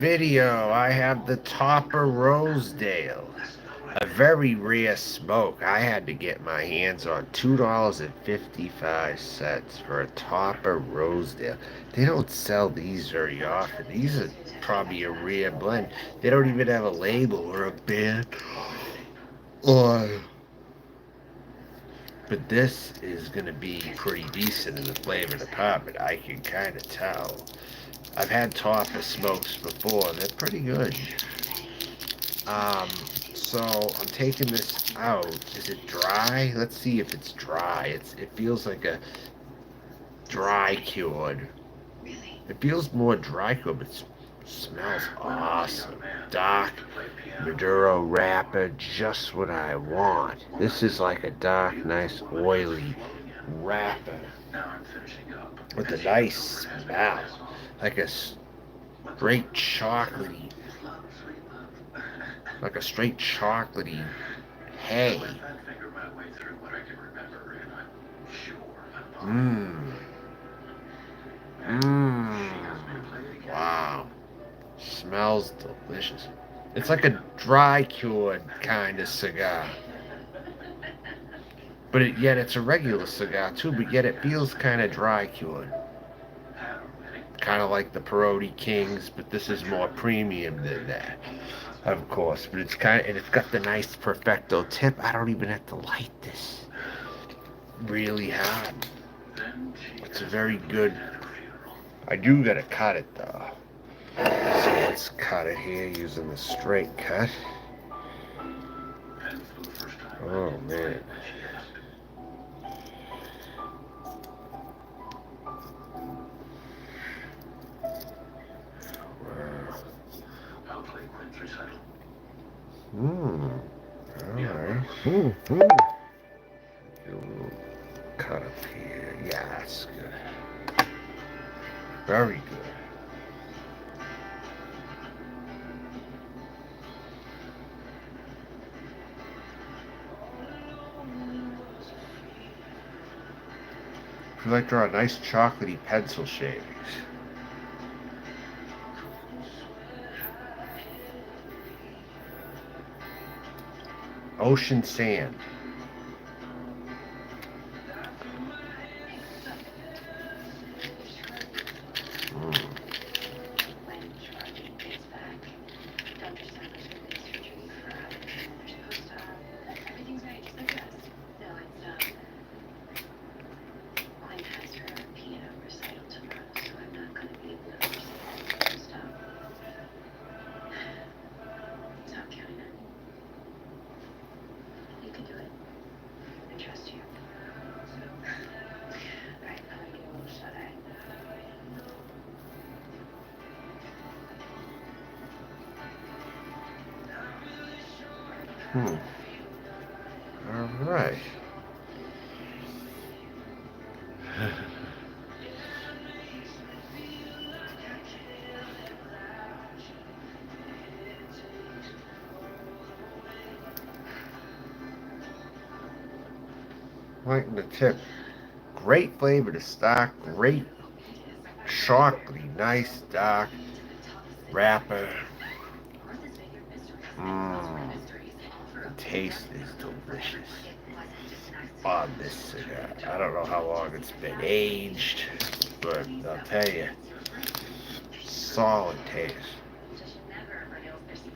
Video, I have the Topper Rosedale. A very rare smoke. I had to get my hands on $2.55 for a Topper Rosedale. They don't sell these very often. These are probably a rare blend. They don't even have a label or a band. Or, but this is gonna be pretty decent in the flavor department. I can kind of tell. I've had Topper smokes before. They're pretty good. Um, so I'm taking this out. Is it dry? Let's see if it's dry. It feels like a dry cured. It feels more dry cured, but it smells awesome. Dark Maduro wrapper, just what I want. This is like a dark, nice, oily wrapper with a nice smell, like a straight chocolatey, like a straight chocolatey hay. Mmm. Mmm. Wow. Smells delicious. It's like a dry cured kind of cigar. Yet it's a regular cigar too, but yet it feels kind of dry cured. Kind of like the Perotti Kings, but this is more premium than that, of course. But it's kind of, and it's got the nice Perfecto tip. I don't even have to light this really hard. It's a very good. I do gotta cut it though. So let's cut it here using the straight cut. Oh man. Mmm. Alright. Get a little cut up here. Yeah, that's good. Very good. If you like to draw nice chocolatey pencil shadings. Ocean sand. Mm. Hmm. All right. Like the tip. Great flavor to start. Great chocolatey, nice dark wrapper. Mmm. The taste is delicious on this cigar. I don't know how long it's been aged, but I'll tell you, solid taste.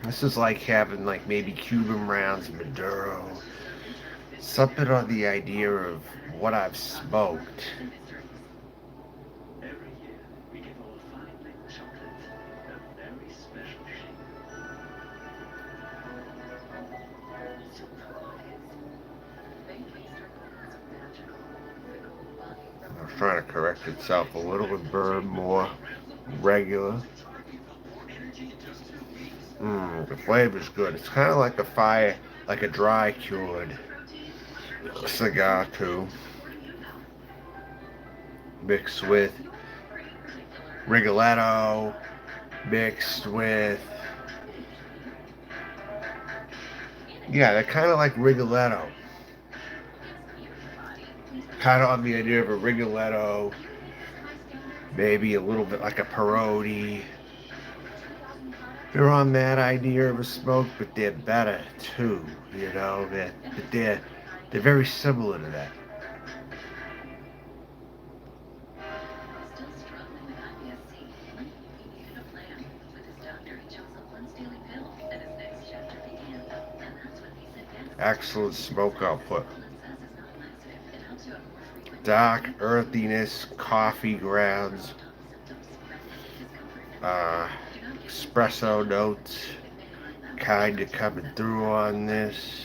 This is like having like maybe Cuban rounds Maduro. Something on the idea of what I've smoked. I'm trying to correct itself a little and burn more regular. The flavor's good. It's kind of like a fire, like a dry cured cigar too, mixed with Rigoletto, mixed with, yeah, they're kind of like Rigoletto. Kind of on the idea of a Rigoletto, maybe a little bit like a Perotti. They're on that idea of a smoke, but they're better too. You know, they're very similar to that. Excellent smoke output. Dark earthiness, coffee grounds, uh, espresso notes, kind of coming through on this.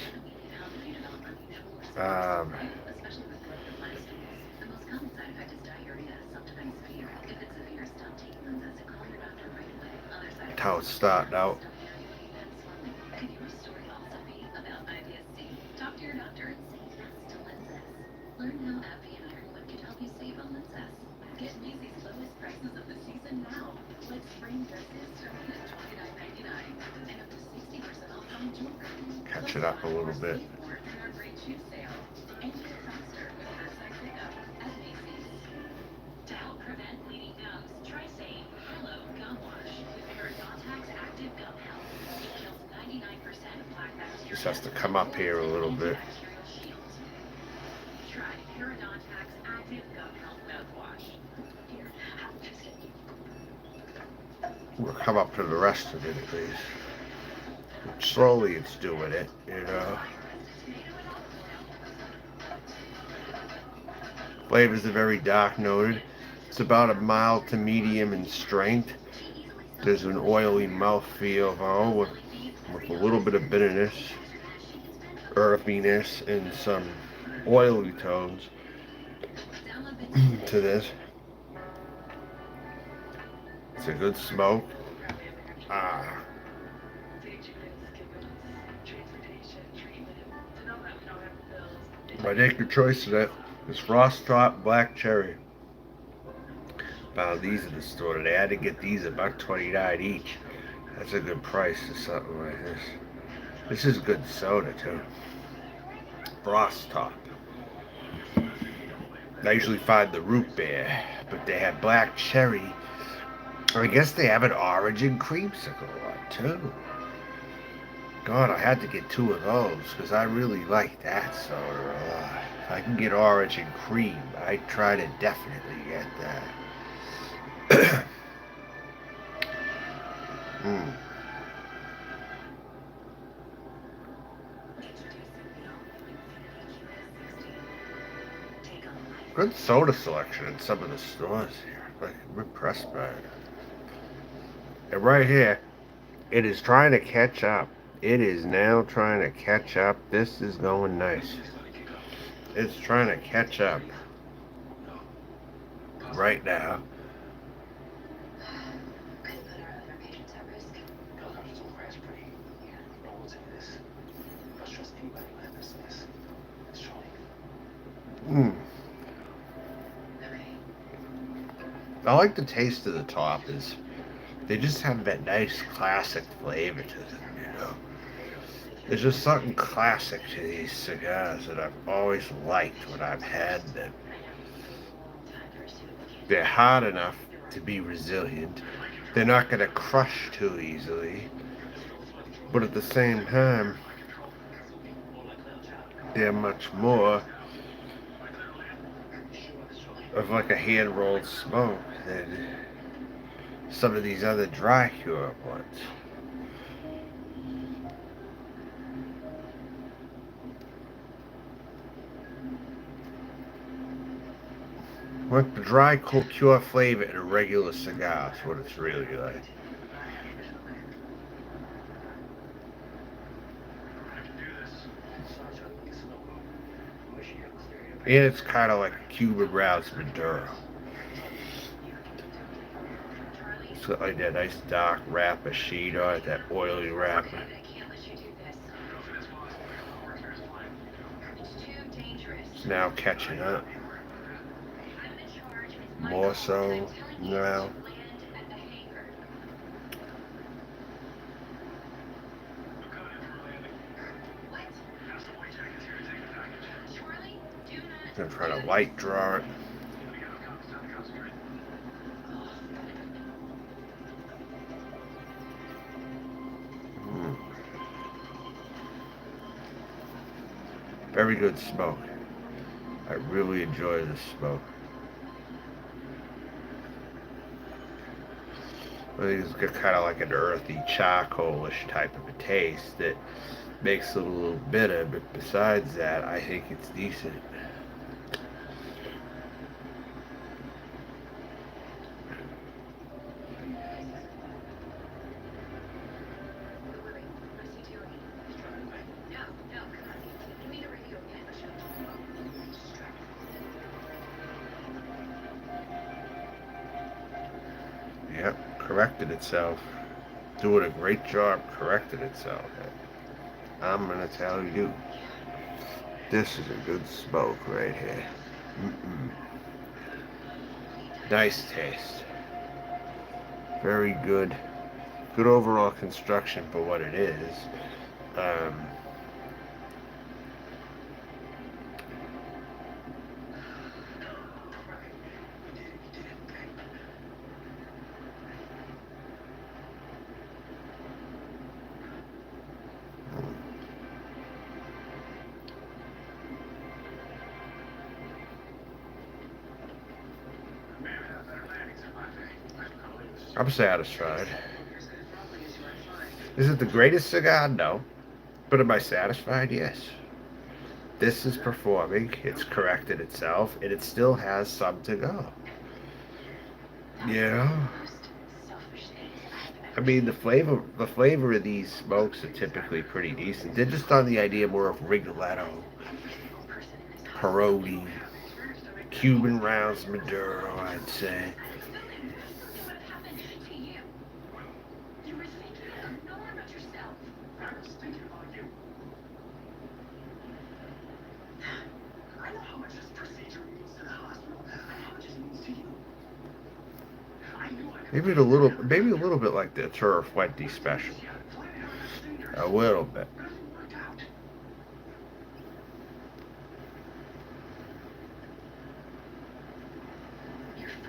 Um, how it's starting out. Catch it up a little bit. Just has to come up here a little bit. We'll come up to the rest of it at least. Slowly it's doing it, you know. Flavors are very dark noted. It's about a mild to medium in strength. There's an oily mouthfeel though, with a little bit of bitterness, earthiness, and some oily tones to this. It's a good smoke. My naked choice today is Frost Top Black Cherry. Found these in the store today. I had to get these $1.29 each. That's a good price for something like this. This is good soda too. Frost Top. I usually find the root beer, but they have black cherry. I guess they have an orange and creamsicle one too. God, I had to get two of those because I really like that soda a lot. If I can get orange and cream, I try to definitely get that. mm. Good soda selection in some of the stores here. Like, I'm impressed by it. And right here, it is trying to catch up. It is now trying to catch up. This is going nice. It's trying to catch up right now. Mm. I like the taste of the top. Is they just have that nice classic flavor to them, you know. There's just something classic to these cigars that I've always liked when I've had them. They're hard enough to be resilient. They're not going to crush too easily. But at the same time, they're much more of like a hand-rolled smoke than some of these other dry cure ones. Like the dry cure flavor in a regular cigar is what it's really like. And it's kind of like a Cuban Brown's Maduro. It's got like that nice dark wrapper sheet on it, that oily wrapper. It's now catching up. More so now. I'm gonna try to light draw it. Very good smoke. I really enjoy this smoke. I think it's got kind of like an earthy, charcoalish type of a taste that makes it a little bitter, but besides that, I think it's decent. Yep, corrected itself. Doing a great job correcting itself. I'm gonna tell you, this is a good smoke right here. Mm-mm. Nice taste. Very good. Good overall construction for what it is. Um, I'm satisfied. Is it the greatest cigar? No. But am I satisfied? Yes. This is performing. It's corrected itself, and it still has some to go. You know? I mean, the flavor of these smokes are typically pretty decent. They're just on the idea more of Rigoletto, Perotti, Cuban rounds Maduro, I'd say. Maybe a little bit like the Turf Fuente special. A little bit.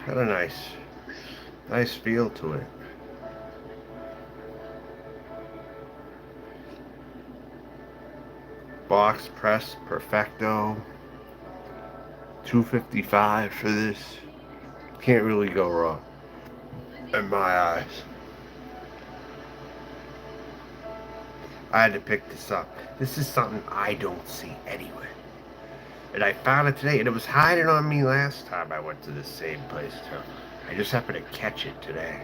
Got a nice feel to it. Box press Perfecto. 255 for this. Can't really go wrong in my eyes. I had to pick this up. This is something I don't see anywhere. And I found it today, and it was hiding on me last time I went to the same place too. I just happened to catch it today.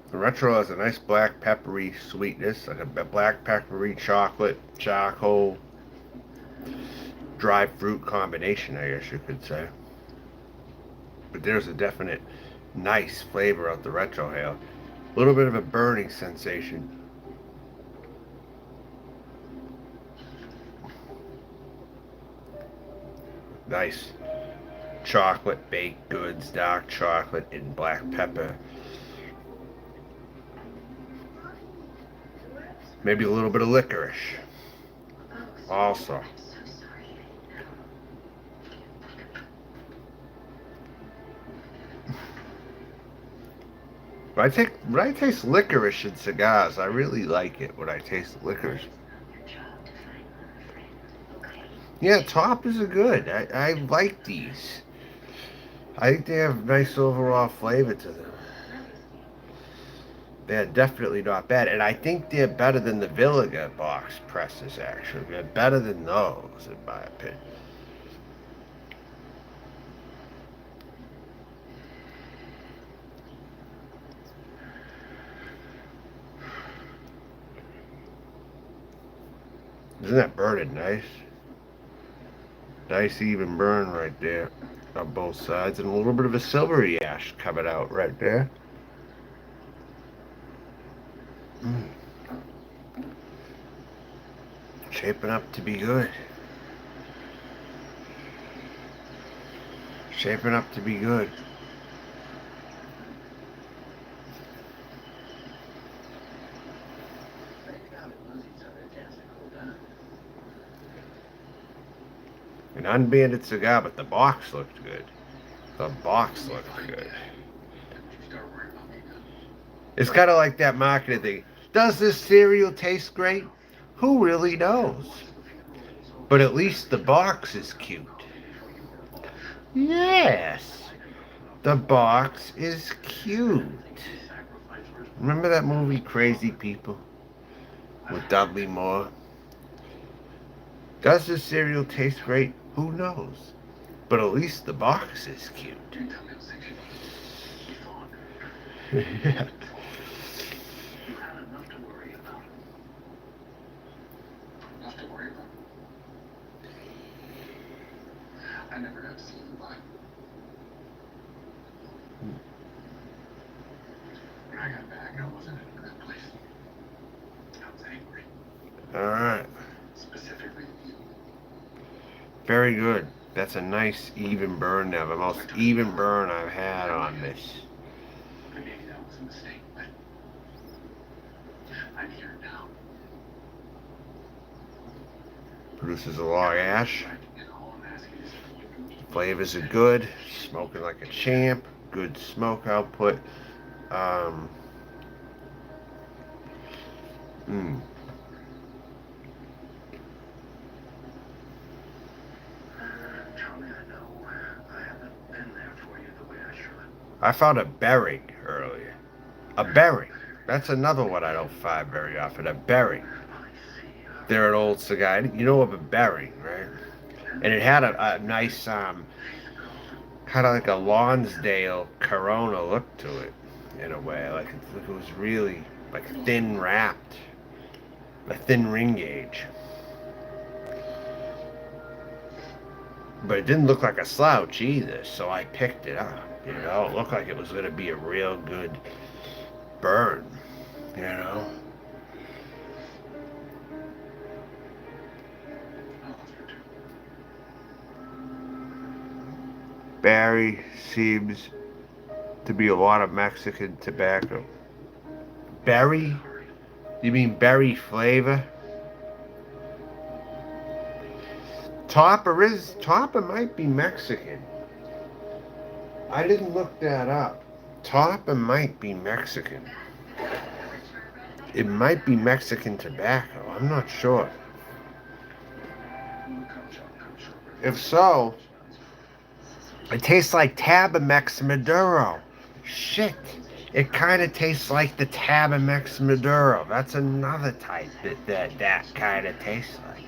The retro has a nice black peppery sweetness, like a black peppery chocolate, charcoal, dry fruit combination, I guess you could say. But there's a definite nice flavor out the retro hail. A little bit of a burning sensation. Nice chocolate baked goods, dark chocolate, and black pepper. Maybe a little bit of licorice. Also. When I taste licorice in cigars, I really like it when I taste licorice. Yeah, toppers are good. I like these. I think they have nice overall flavor to them. They're definitely not bad, and I think they're better than the Villiga box presses. Actually, they're better than those, in my opinion. Isn't that burning nice? Nice even burn right there on both sides, and a little bit of a silvery ash coming out right there. Mm. Shaping up to be good. Shaping up to be good. An unbanded cigar, but the box looked good. The box looked good. It's kind of like that marketing thing. Does this cereal taste great? Who really knows? But at least the box is cute. Yes, the box is cute. Remember that movie Crazy People with Dudley Moore? Does this cereal taste great? Who knows? But at least the box is cute. Yeah. All right. Very good. That's a nice even burn now. The most even burn I've had on this. Produces a long ash. Flavors are good. Smoking like a champ. Good smoke output. Um, mm. I found a Bering earlier. A Bering. That's another one I don't find very often. A Bering. They're an old cigar. You know of a Bering, right? And it had a nice, kind of like a Lonsdale Corona look to it, in a way. Like it was really like thin wrapped, a thin ring gauge. But it didn't look like a slouch either, so I picked it up. You know, it looked like it was going to be a real good burn. You know. Barry seems to be a lot of Mexican tobacco. Berry? You mean berry flavor? Topper might be Mexican. I didn't look that up. Topper might be Mexican. It might be Mexican tobacco. I'm not sure. If so, it tastes like Tabamex Maduro. Shit. It kind of tastes like the Tabamex Maduro. That's another type that kind of tastes like.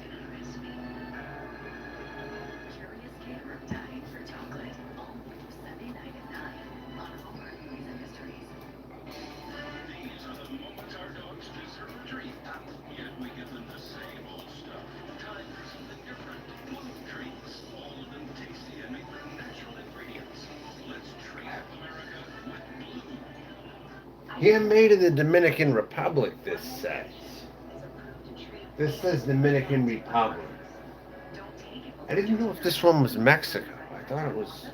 Handmade in the Dominican Republic, this says. This says Dominican Republic. I didn't know if this one was Mexico. I thought it was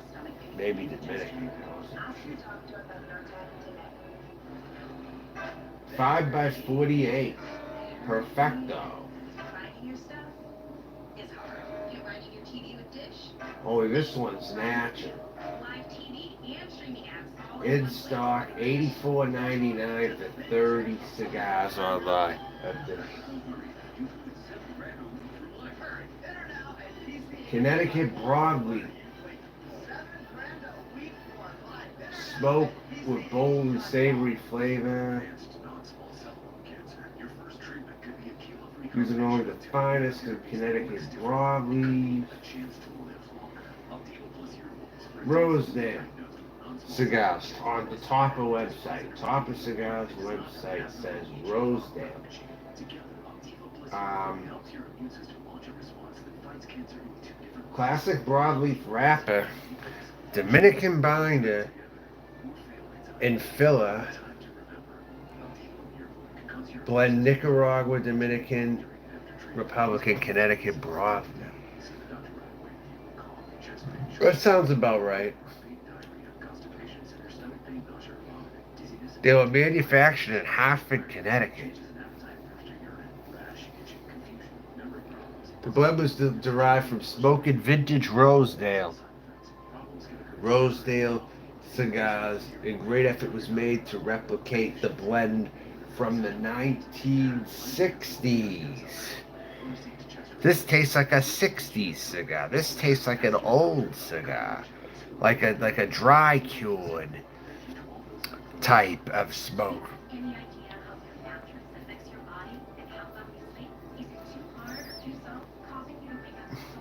maybe Dominican. 5x48. Perfecto. Oh, this one's natural. In stock, $84.99 for 30 cigars online. Connecticut broadleaf. Smoke with bold and savory flavor. Using only the finest of Connecticut broadleaf. Rosedale cigars on the Topper website. Topper Cigars website says Rosedale. Classic broadleaf wrapper, Dominican binder, and filler. Blend Nicaragua, Dominican Republic, Connecticut broadleaf. That sounds about right. They were manufactured in Hartford, Connecticut. The blend was derived from smoking vintage Rosedale. Rosedale cigars, and great effort was made to replicate the blend from the 1960s. This tastes like a 60s cigar. This tastes like an old cigar. Like a dry cured type of smoke.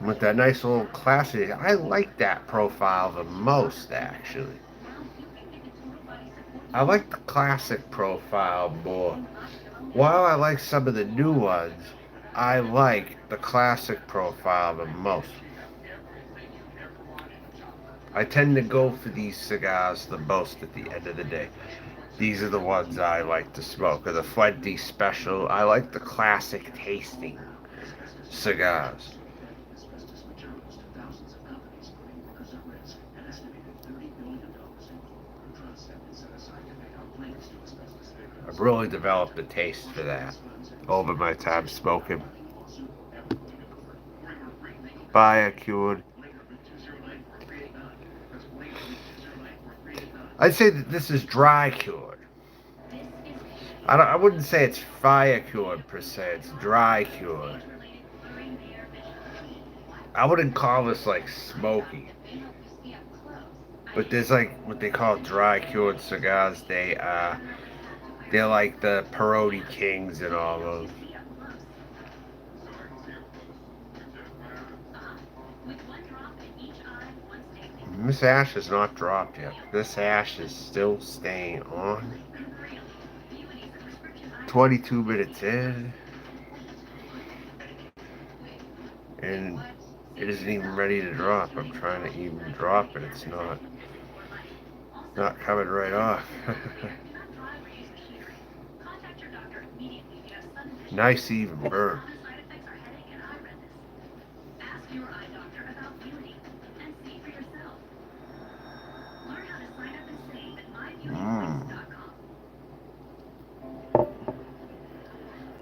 With that nice little classy, I like that profile the most actually. I like the classic profile more. While I like some of the new ones, I like the classic profile the most. I tend to go for these cigars the most at the end of the day. These are the ones I like to smoke. Or the Fuente Special. I like the classic tasting cigars. I've really developed a taste for that over my time smoking. Biocured. I'd say that this is dry cured. I wouldn't say it's fire cured per se. It's dry cured. I wouldn't call this like smoky. But there's like what they call dry cured cigars. They're like the Perotti Kings and all those. This ash is not dropped yet. This ash is still staying on. 22 minutes in. And it isn't even ready to drop. I'm trying to even drop it. It's not coming right off. Nice even burn.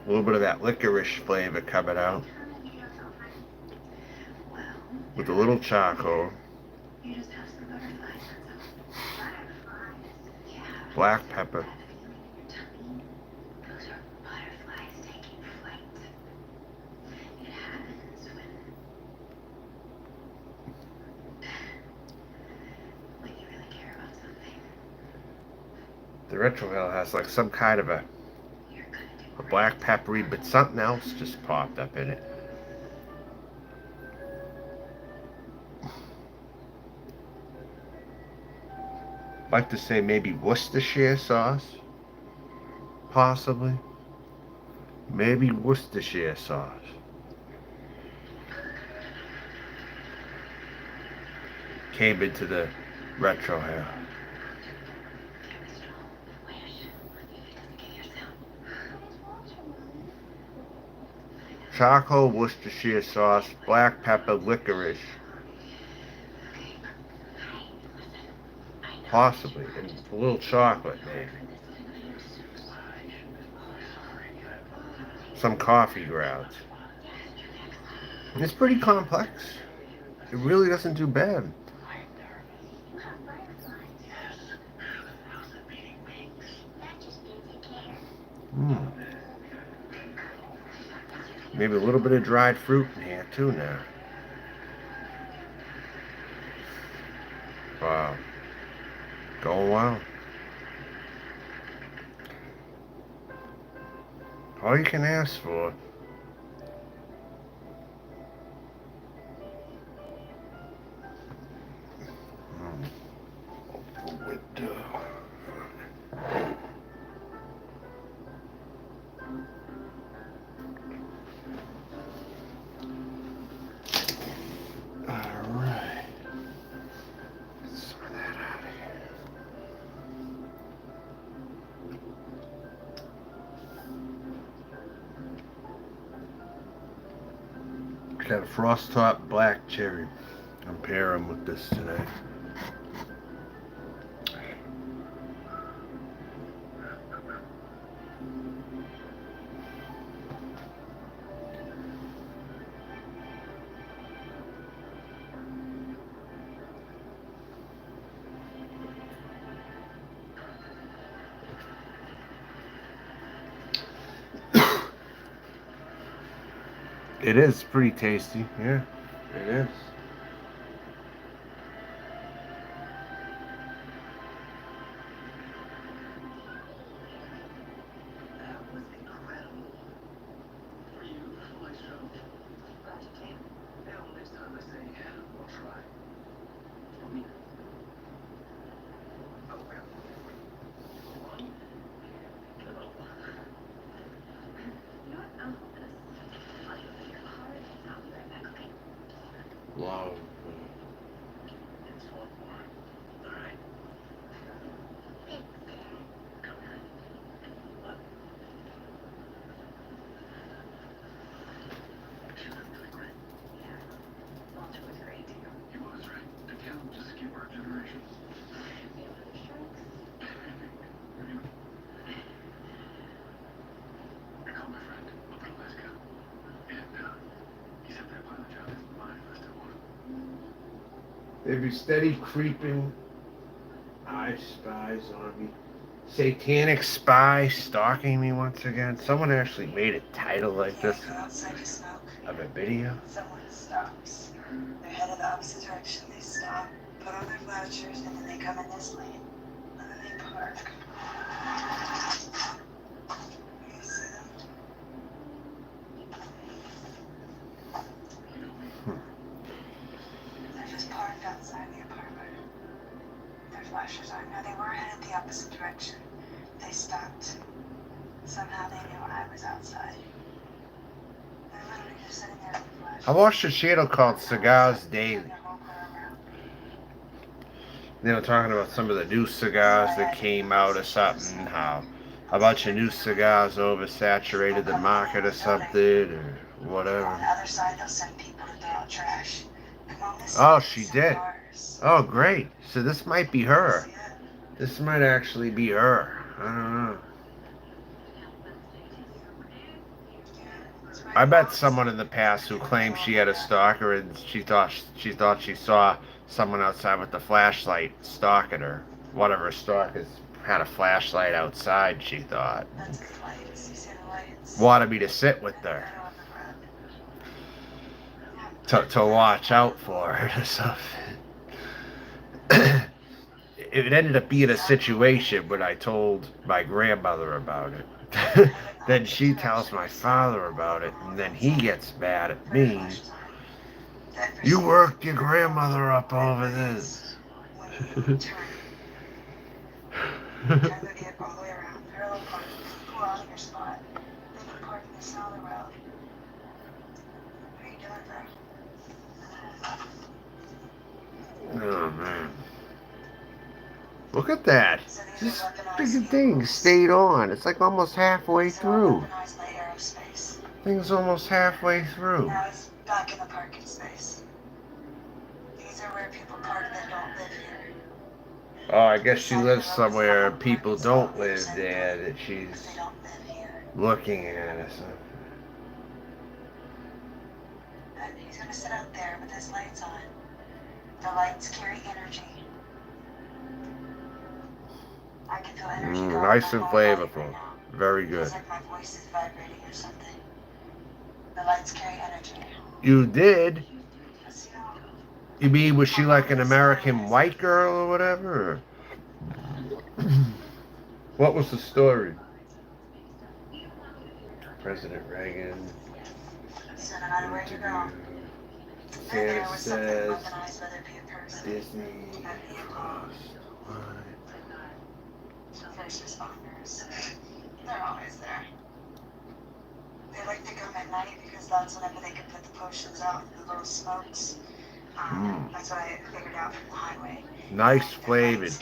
A little bit of that licorice flavor coming out. With a little charcoal. Black pepper. The retrohale has like some kind of a black peppery, but something else just popped up in it. I'd like to say maybe Worcestershire sauce, possibly. Maybe Worcestershire sauce. Came into the retrohale. Charcoal, Worcestershire sauce, black pepper, licorice. Possibly. And a little chocolate, maybe. Some coffee grounds. And it's pretty complex. It really doesn't do bad. Maybe a little bit of dried fruit in here too now. Wow. Going well. All you can ask for. Got a frost top black cherry. I'm pairing with this today. It is pretty tasty. Yeah, it is. Wow. They be steady creeping. I spies on me. Satanic spy stalking me once again. Someone actually made a title like this of a video. Someone stops. They're headed the opposite direction. They stop, put on their flashers, and then they come in this lane. And then they park. You see them? They're just parked outside the apartment. Their flashers on. Now they were headed the opposite direction. They stopped. Somehow they knew I was outside. They're literally just sitting there with flashers. I watched a channel called Cigars Daily. They were talking about some of the new cigars that came out or something, how a bunch of new cigars oversaturated the market or something, or whatever. On the other side, they'll send people to throw out trash. Oh, she did. Oh, great. So this might be her. This might actually be her. I don't know. I bet someone in the past who claimed she had a stalker and she thought she saw someone outside with the flashlight stalking her. One of her stalkers had a flashlight outside, she thought. Wanted me to sit with her. To watch out for her or something. It ended up being a situation when I told my grandmother about it. Then she tells my father about it, and then he gets mad at me. You worked your grandmother up over this. Oh man. Look at that. This freaking thing stayed on. It's like almost halfway through. Thing's almost halfway through. Now it's back in the parking space. These are where people park that don't live here. Oh, I guess she lives somewhere people don't live there that she's looking at or something. And he's gonna sit out there with his lights on. The lights carry energy. I can feel energy going Nice and my whole body flavorful. right now. Very good. It's like my voice is vibrating or something. The lights carry energy. You did? Because, You mean, was she like an American white girl or whatever? Or? What was the story? President Reagan. So no matter where you go, Santa was says weaponized, whether it be a person, Disney crossed the line. first responders. They're always there. They like to come at night because that's whenever they can put the potions out in the little smokes. That's what I figured out from the highway. Nice flavored.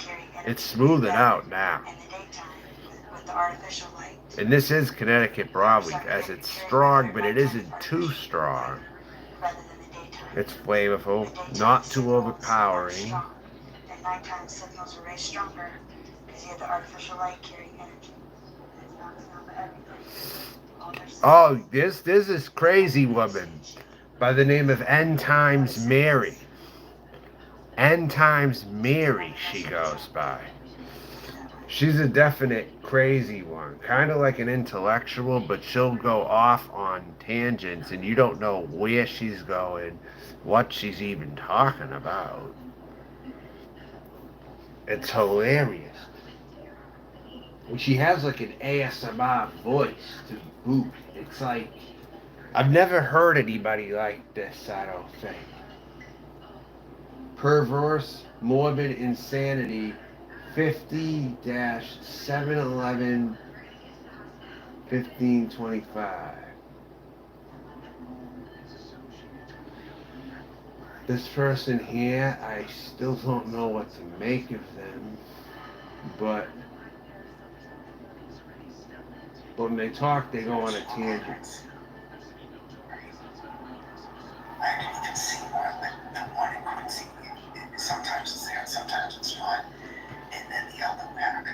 It's smoothing out now. In the daytime, with the artificial light. And this is Connecticut Broadway, as it's strong, but it isn't too strong. Rather than the daytime. It's The flavorful, daytime not too signals weren't overpowering. strong. The nighttime signals were way stronger because you had the artificial light carrying energy. And it's knocking out everything. All their Oh, signals. there's this crazy woman by the name of N times Mary. N times Mary, she goes by. She's a definite crazy one. Kind of like an intellectual, but she'll go off on tangents and you don't know where she's going, what she's even talking about. It's hilarious. And she has like an ASMR voice to boot. It's like, I've never heard anybody like this, I don't think. Perverse, morbid insanity 50 711 1525. This person here, I still don't know what to make of them, but when they talk, they go on a tangent. I didn't even see one, but the one in Quincy, sometimes it's there, sometimes it's not. And then the other rack,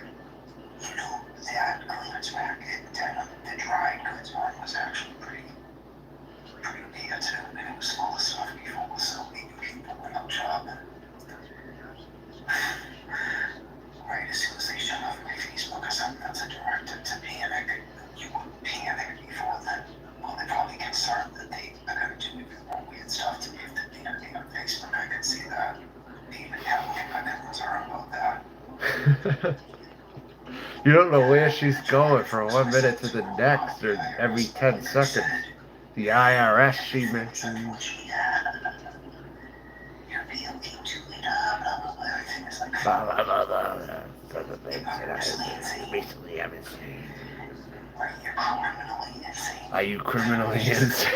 you know, that clearance rack, the dried goods one was actually pretty bad too. And it was full of stuff before, so maybe people went out shopping. Right, as soon as they shut off my Facebook, because that's a directed to panic. You wouldn't panic before then. Well, they're probably concerned that they are going to do even more weird stuff to me if they panic on Facebook. I could see that. Even having a concern about that. You don't know where she's going from 1 minute to the next or every 10 seconds. The IRS she mentioned. You're being too late, blah, blah, blah. Everything is like, Blah, blah, blah, blah, blah. Some of the things that I recently haven't seen. right, you're criminally insane. Are you criminally insane?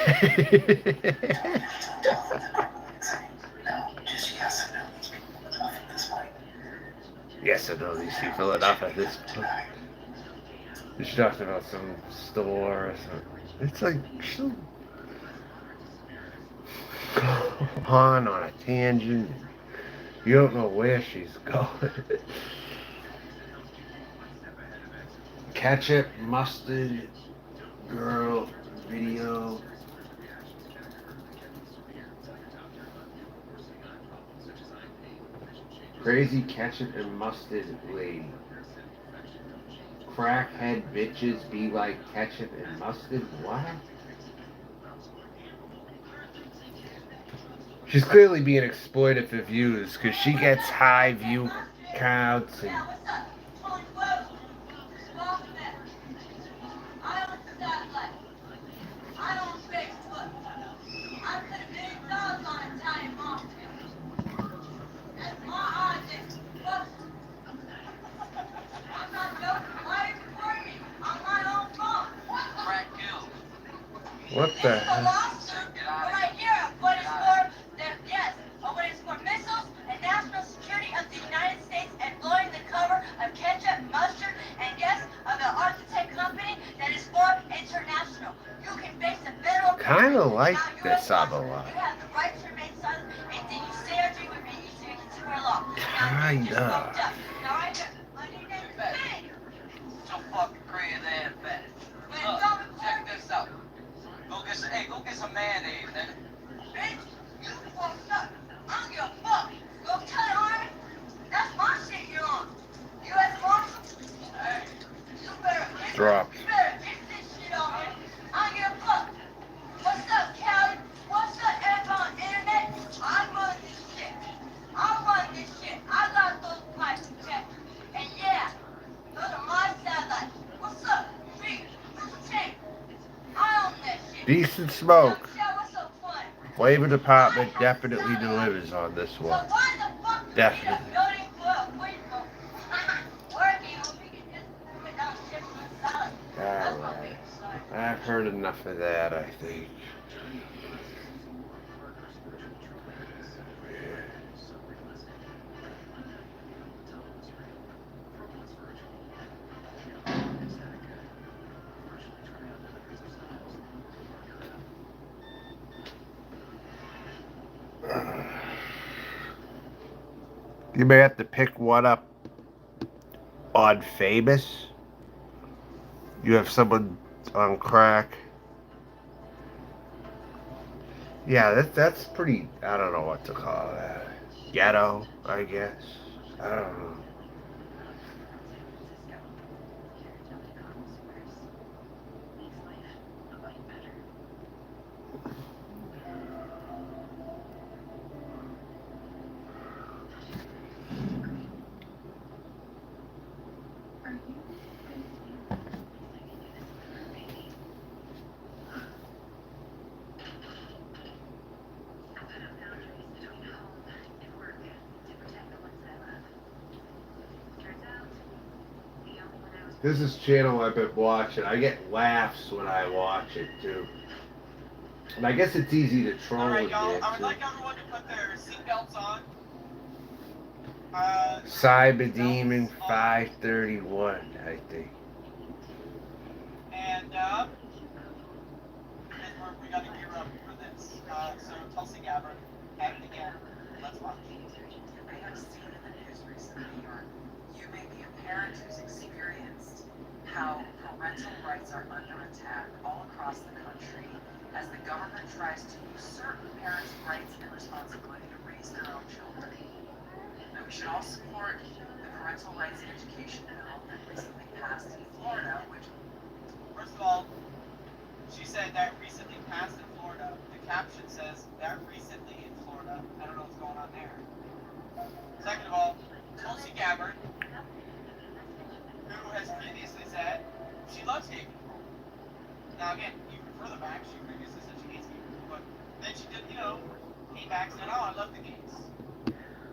Don't tell them they're criminally insane. No, just yes and no. These people are enough at this point. Yes, I know these people enough at this point. She talked about some store or something. It's like she'll go on a tangent. You don't know where she's going. Ketchup, mustard, girl, video. Crazy ketchup and mustard lady. Crackhead bitches be like ketchup and mustard? What? She's clearly being exploited for views because she gets high view counts and what the hell? Kind of like this other one. Kind of. So fucking crazy and fat. Check this out. Go get some mayonnaise, nigga. Bitch, you fucked up. I don't give a fuck. Go tell the army. That's my shit you're on. U.S. Marshal. Hey, you better get Dropped. You better get this shit on me. I don't give a fuck. What's up, Callie? What's up, everybody on the internet? I run this shit. I run this shit. I got those pipes checked. And yeah, those are my satellites. What's up? Free. Take. I own that shit. Decent smoke. What's so funny? Flavor department definitely delivers on this So one. why the fuck do we need a Definitely. building full of people working when we can just put down chips and salad? That's my Alright. biggest side. I've heard enough of that, I think. You may have to pick one up on Famous. You have someone on crack. Yeah, that's pretty. I don't know what to call that. Ghetto, I guess. I don't know. This is channel I've been watching. I get laughs when I watch it too. And I guess it's easy to troll Alright, in y'all, there I would too. like everyone to put their seatbelts on. Cyber Demon 531, I think. And, we gotta gear up for this. So Tulsi Gabbard, at it again. Let's watch. I have seen in the news recently, or you may be a parent who's experienced how parental rights are under attack all across the country as the government tries to usurp parents' rights and responsibility to raise their own children. Now, we should all support the parental rights and education bill that recently passed in Florida, which, First of all, she said that recently passed in Florida. The caption says that recently in Florida. I don't know what's going on there. Second of all, Tulsi Gabbard, who has previously said she loves gay people. Now again, even further back, she previously said she hates gay people, but then she did, came back and said, "Oh, I love the gays.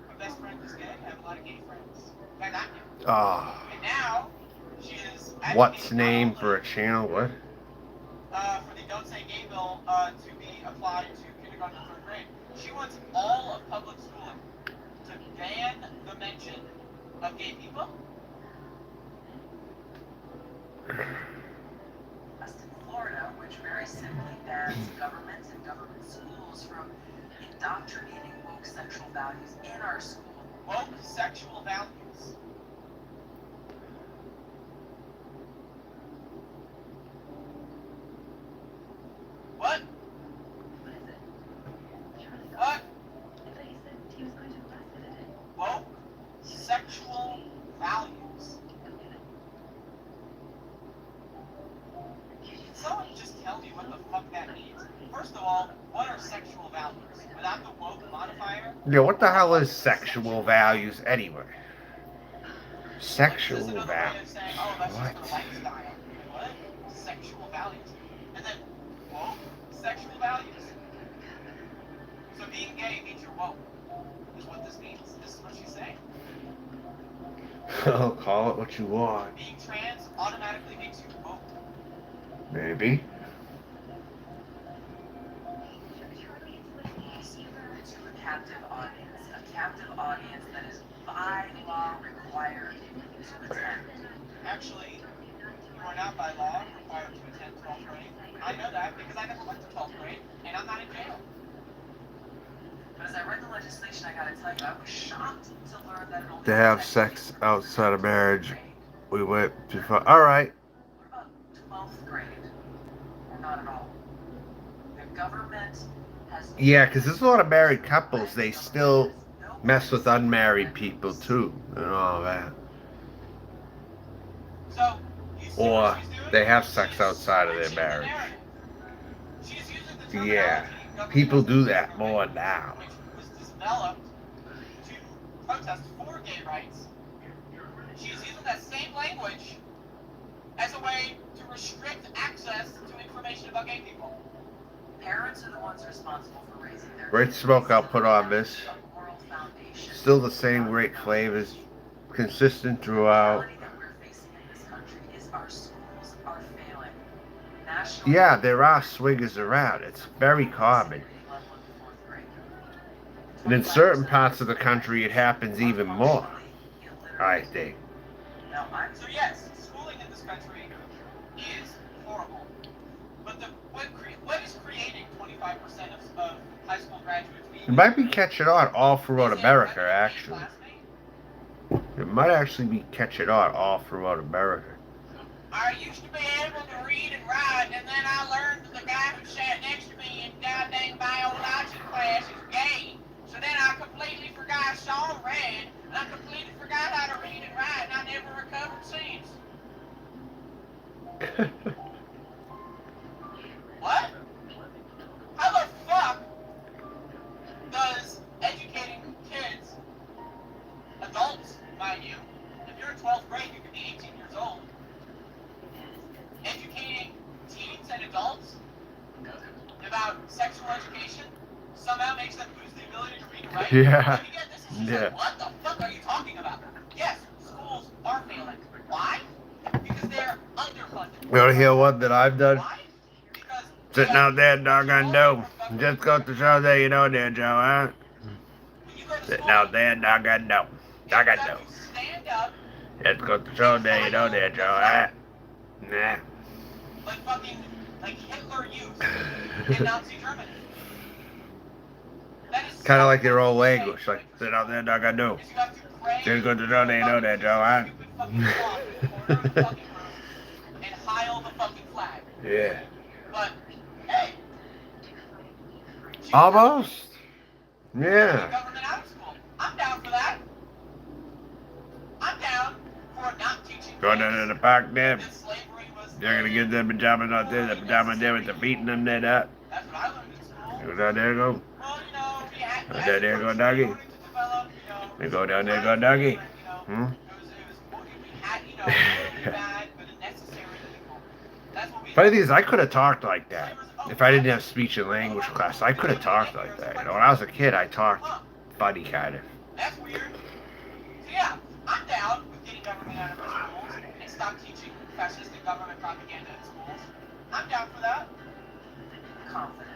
My best friend is gay. I have a lot of gay friends." And I'm gay. Oh. And now she is What's name for a channel? What? for the Don't Say Gay bill to be applied to kindergarten and third grade. She wants all of public schooling to ban the mention of gay people. in Florida, which very simply bans government and government schools from indoctrinating woke sexual values in our schools. Woke sexual values. What? What? Woke sexual values. Can someone just tell me what the fuck that means? First of all, what are sexual values? Without the woke modifier? Yeah, what the hell is sexual values anyway? Sexual This is another way values. of saying, oh, that's What? just a lifestyle. What? Sexual values. And then woke sexual values? So being gay means you're woke, is what this means. This is what she's saying. Oh, call it what you want. Being trans automatically makes you woke. Maybe. To a captive audience that is by law required to attend. Actually, you are not by law required to attend 12th grade. I know that because I never went to 12th grade, and I'm not in jail. But as I read the legislation, I gotta tell you, I was shocked to learn that it only To have sex outside of marriage, we went too far. All right. What about 12th grade? Or not at all? The government has... Yeah, because there's a lot of married couples. They still mess with unmarried people too, and all that. So, you see Or what she's doing? they have sex She's outside of their switching the marriage. narrative. She's using the terminology Yeah, government people has do used that for more rape, now. which was developed to protest for gay rights. She's using that same language as a way to restrict access to information about gay people. Parents are the ones responsible for raising their Great kids. smoke I'll put on this. A moral foundation. Still the same great flavors, consistent throughout. The reality that we're facing in this country is our schools are failing. National Yeah, there are swingers around. It's very common. And in certain parts of the country, it happens even more, I think. So yes, schooling in this country is horrible. But what is creating 25% of high school graduates being... It might be catching on all throughout America, actually. It might actually be catching on all throughout America. I used to be able to read and write, and then I learned that the guy who sat next to me in goddamn biology class is gay. So then I completely forgot I saw and read, and I completely forgot how to read and write, and I never recovered since. What? How the fuck does educating kids, adults, mind you, if you're in 12th grade, you could be 18 years old, educating teens and adults about sexual education somehow makes them lose the ability to read and write? Yeah. And again, this is just Yeah. like, what the fuck are you talking about? Yes, schools are failing. Why? Because they're underfunded. You want to hear one that I've done? Why? Because Sitting out there, doggone dope. Just go to show that you know there, Joe, huh? Sitting out there, doggone dope. Doggone dope. Stand up Just go to show that you know there, Joe, huh? Nah. like fucking, like Hitler used in Nazi Germany. That is Kind of like their old language. Like, sit out there, doggone dope. is you have to pray Just go to show that you know there, Joe, huh? stupid fucking clock in the corner of the fucking room and heil the fucking flag. Yeah. But hey, Almost. keep Yeah. government out of school. I'm down for that. I'm down for not teaching Going down to the park there. that slavery was. They're gonna get them pajamas out there, the pajamas there with the beating them there up. That's what I learned in school. Go down there, go. Well, you know, we had. Go down there, go doggy. In order to develop, you know, They go down there, go doggy. you know, Hmm? we had, you know, really bad but a necessary evil. That's what we. Funny thing is, I could have talked like that if I didn't have speech and language class. I could have talked like that. You know, when I was a kid, I talked funny kind of. That's weird. So yeah, I'm down with getting government out of our schools and stop teaching fascistic government propaganda in schools. I'm down for that. Confident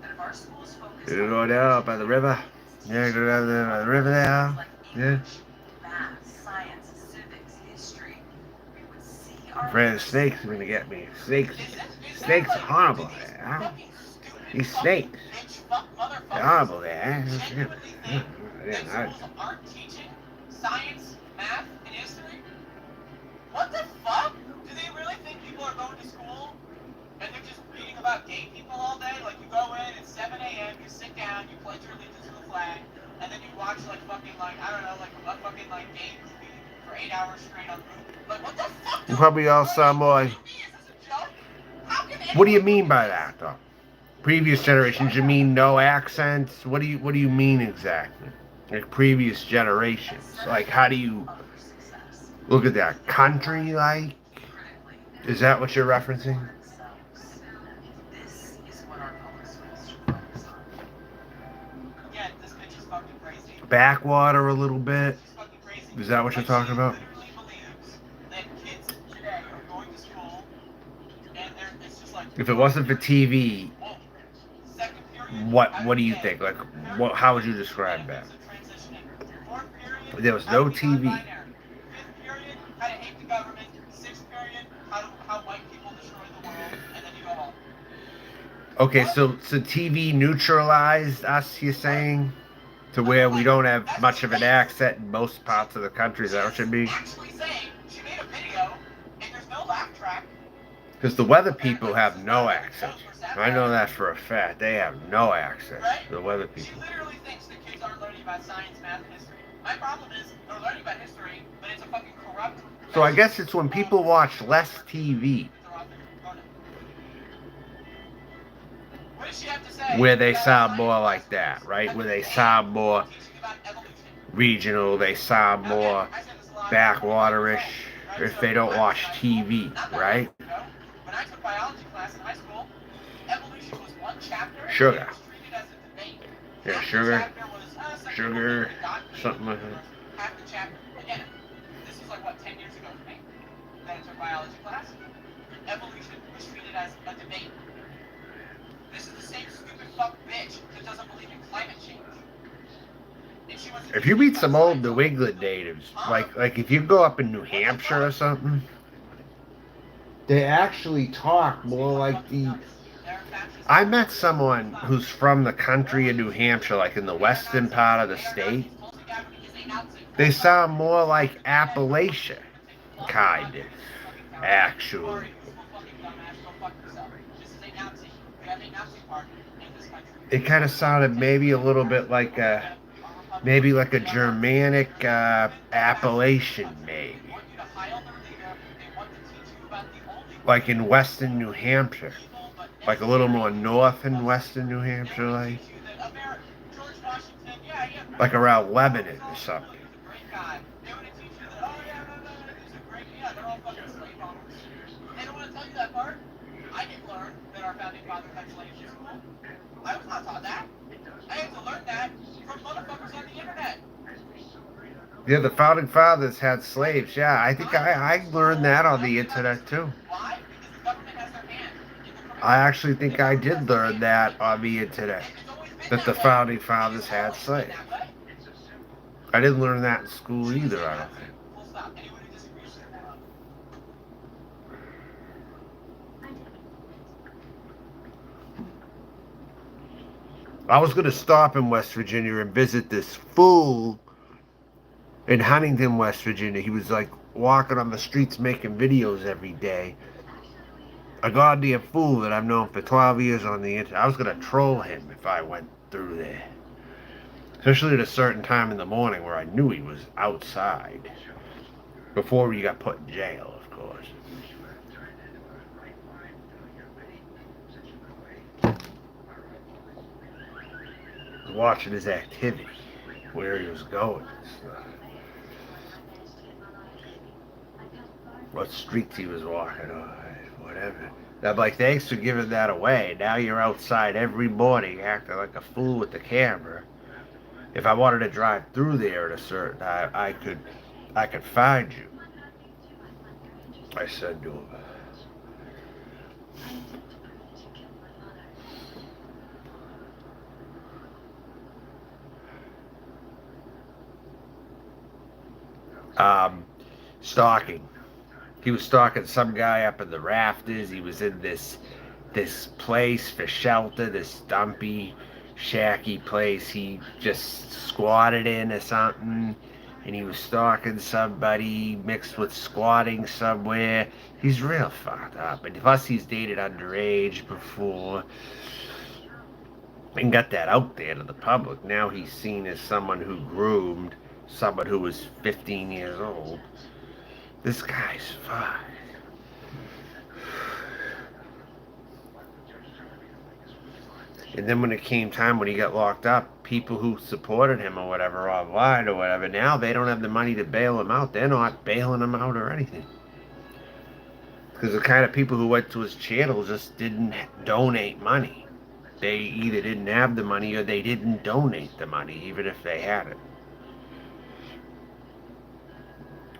that if our schools focus You go down by the river. Yeah, go down there by the river there. like Yeah. English, math, science, civics, history, we would see our Afraid of snakes are gonna get me. Snakes. Is Snakes that, are horrible, do these huh? fucking stupid These fucking snakes. bitch fuck motherfuckers They're horrible there. genuinely think Yeah, that schools aren't teaching science, math, and history? What the fuck? Do they really think people are going to school and they're just reading about gay people all day? Like you go in at 7 a.m., you sit down, you pledge your allegiance to the flag, and then you watch like fucking like, I don't know, like a fucking like gay movie for 8 hours straight on loop. Like what the fuck? You probably all saw more. Is this a joke? How can What do you anyone mean by that, though? Previous generations, you mean no accents? What do you mean exactly? Like previous generations, like how do you other success. look at that country? Like, Critically, is that what you're referencing? themselves. This is what our public schools should focus on. Again, this bitch is fucking crazy. Backwater a little bit. She's fucking crazy. Is that what you're But talking she about? literally believes that kids today are going to school and it's just like, If it wasn't for TV, oh, second period, what do you think? Like, what? How would you describe that? There was no TV. Fifth period, how to hate the government. Sixth period, how white people destroy the world, and then you go home. Okay, so TV neutralized us. You're saying to where we don't have much of an accent in most parts of the country. Is that what you mean? Actually saying she made a video and there's no laugh track. Because the weather people have no accent. I know that for a fact. They have no accent. The weather She people. literally thinks that kids aren't learning about science, math, and history. My problem is they're learning about history, but it's a fucking corrupt. So I guess it's when people watch less TV What does she have to say? where they about sound science, more math, like and that, history? right? Where they Teaching sound more about evolution. regional, they sound Now, more again, I said this a lot, backwaterish right? if So they don't I watch was TV, not that right? long ago, when I took biology class in high school, evolution was one chapter. Sugar. And it was treated as a debate. Yeah, Half the sugar, chapter was, some sugar, people got me, something like that. Half the chapter, again, this was like, what, 10 years ago for me, that I took biology class. Evolution was treated as a debate. This is the same stupid fuck bitch that doesn't believe in climate change. And she wants to If you meet some about old science. New England natives, like if you go up in New Hampshire or something, they actually talk more like the. I met someone who's from the country of New Hampshire, like in the western part of the state, They sound more like Appalachia, kind of, actually. It kind of sounded maybe a little bit like maybe like a Germanic Appalachian, maybe. Like in western New Hampshire. Like a little more north in western New Hampshire, like around Lebanon or something. I didn't learn that our founding fathers had slaves in school. I was not taught that. I had to learn that from motherfuckers on the internet. Yeah, the founding fathers had slaves. Yeah, I think I learned that on the internet too. Why? Because the government has their hand in the criminal. I actually think I did learn that on the internet. That the founding fathers had slaves. I didn't learn that in school either, I don't think. Full stop. Anyone who disagrees with that. I was going to stop in West Virginia and visit this fool in Huntington, West Virginia. He was like walking on the streets making videos every day. A goddamn fool that I've known for 12 years on the internet. I was going to troll him if I went through there. Especially at a certain time in the morning where I knew he was outside. Before he got put in jail, of course. Watching his activity, where he was going, what streets he was walking on, whatever. I'm like, thanks for giving that away. Now you're outside every morning acting like a fool with the camera. If I wanted to drive through there at a certain time, I could find you. I said to him. Stalking. He was stalking some guy up in the rafters. He was in this place for shelter, this dumpy, shacky place he just squatted in or something. And he was stalking somebody mixed with squatting somewhere. He's real fucked up. And plus he's dated underage before. And got that out there to the public. Now he's seen as someone who groomed someone who was 15 years old. This guy's fucked. And then when it came time when he got locked up, people who supported him or whatever online or whatever, now they don't have the money to bail him out. They're not bailing him out or anything. Because the kind of people who went to his channel just didn't donate money. They either didn't have the money or they didn't donate the money, even if they had it.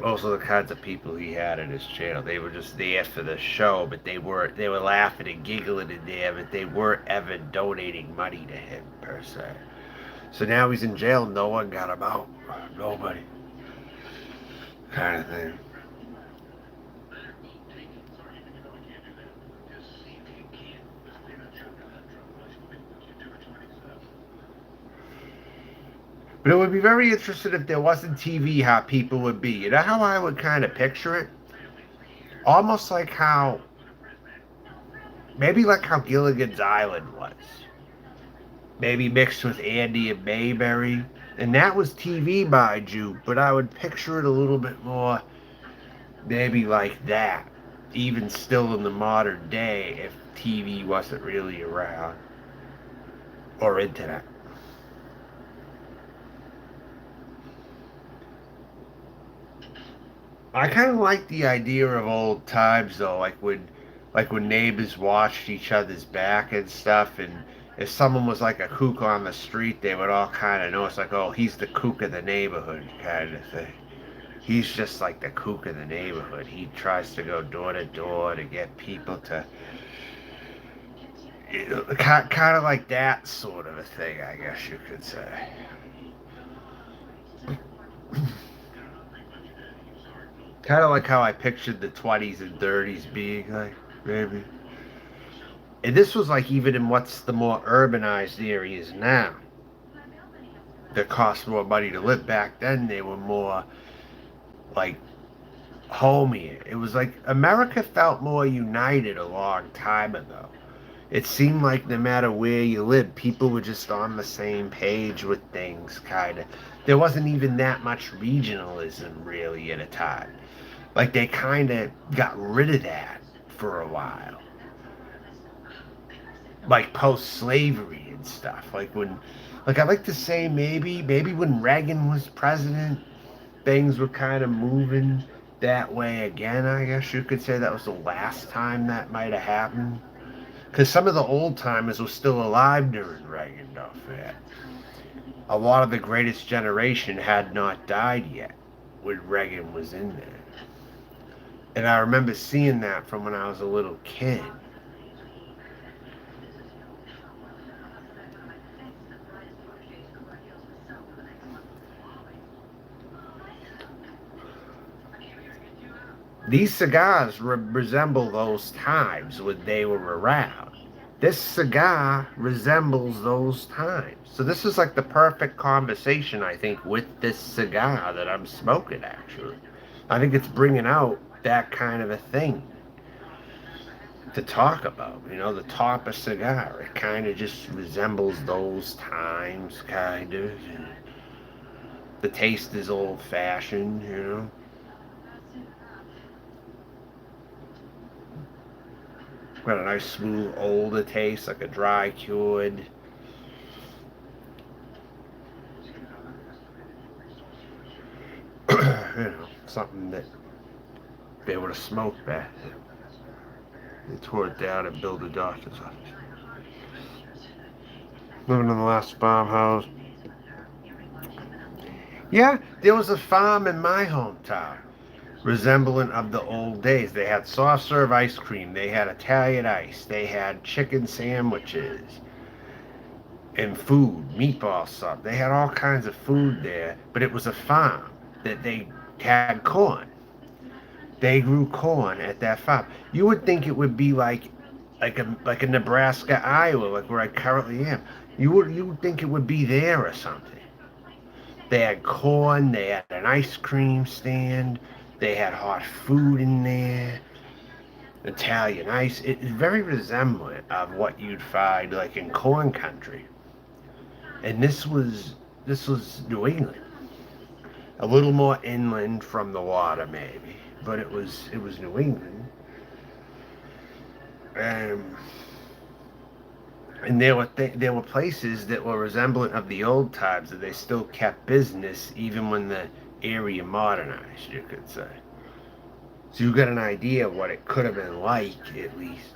Also, the kinds of people he had in his channel, they were just there for the show, but they were laughing and giggling in there, but they weren't ever donating money to him per se. So now he's in jail. No one got him out. Nobody. Kind of thing. But it would be very interesting if there wasn't TV, how people would be. You know how I would kind of picture it? Almost like how, maybe like how Gilligan's Island was. Maybe mixed with Andy and Mayberry. And that was TV, mind you, but I would picture it a little bit more, maybe like that. Even still in the modern day, if TV wasn't really around. Or internet. I kind of like the idea of old times though, like when neighbors watched each other's back and stuff, and if someone was like a kook on the street, they would all kind of know it's like, oh, he's the kook of the neighborhood kind of thing. He's just like the kook of the neighborhood. He tries to go door to door to get people to, you know, kind of like that sort of a thing, I guess you could say. Kind of like how I pictured the 20s and 30s being like, maybe. And this was like even in what's the more urbanized areas now. that cost more money to live. Back then, they were more like homier. It was like America felt more united a long time ago. It seemed like no matter where you lived, people were just on the same page with things, kind of. There wasn't even that much regionalism really at a time. Like they kind of got rid of that for a while. Like post-slavery and stuff. Like I like to say maybe when Reagan was president, things were kind of moving that way again. I guess you could say that was the last time that might have happened. Because some of the old timers were still alive during Reagan, don't forget. A lot of the greatest generation had not died yet when Reagan was in there. And I remember seeing that from when I was a little kid. These cigars resemble those times when they were around. This cigar resembles those times. So this is like the perfect conversation, I think, with this cigar that I'm smoking, actually. I think it's bringing out that kind of a thing to talk about. You know, the top of cigar. It kind of just resembles those times, kind of. And the taste is old-fashioned, you know. Got a nice smooth older taste, like a dry cured. You know, something that they would have smoked back then. They tore it down and built a doctor's office. Living in the last farmhouse. Yeah, there was a farm in my hometown, resembling of the old days. They had soft serve ice cream, they had Italian ice, they had chicken sandwiches and food, meatball stuff. They had all kinds of food there, but it was a farm that they had corn. They grew corn at that farm. You would think it would be like a Nebraska, Iowa, like where I currently am. You would think it would be there or something. They had corn, they had an ice cream stand, they had hot food in there, Italian ice. It's very resemblant of what you'd find like in corn country. And this was New England. A little more inland from the water maybe, but it was New England. Um, and there were places that were resemblant of the old times that they still kept business even when the area modernized, you could say. So you got an idea of what it could have been like, at least.